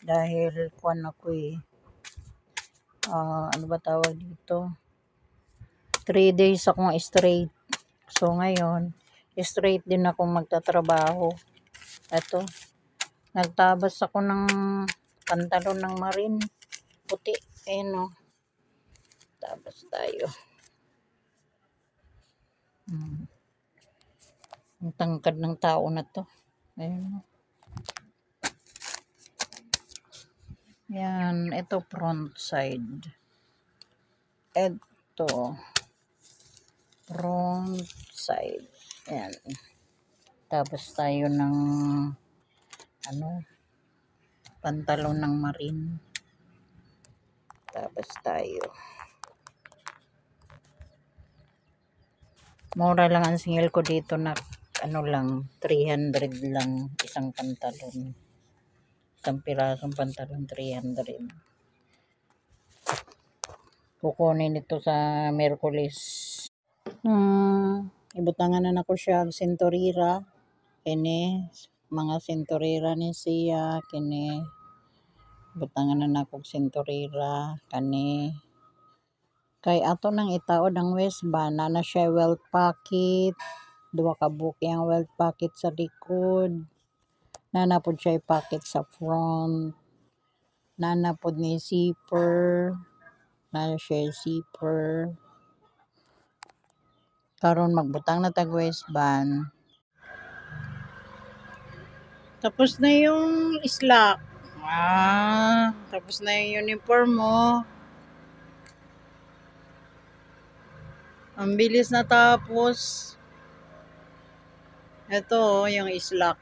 Dahil kuwan ako ano ba tawag dito? 3 days akong straight. So ngayon, straight din akong magtatrabaho. Eto, nagtabas ako ng pantalon ng marin. Puti. Ayun o. Tabas tayo. Ang tangkad ng tao na to. Ayun o. Yan. Ito front side. Ito. Front side. Ayan. Tapos tayo ng pantalon ng marin. Tapos tayo. Mura lang ang singil ko dito na lang, 300 lang isang pantalon. Isang pirasong pantalon, 300. Kukunin ito sa Merkulis. Ibutangan na ko siya sentorira. Kini mga sentorira ni siya kini. Butangan na ko sentorira kani. Kay ato nang itaod ang waistband na siya welt pocket. Duwa ka buki ang welt pocket sa likod. Nanapod siya pocket sa front. Nanapod ni zipper. Na siya zipper. Karon magbutang na tag waistband. Tapos na yung slack. Tapos na yung uniform mo. Ang bilis na tapos. Ito yung slack.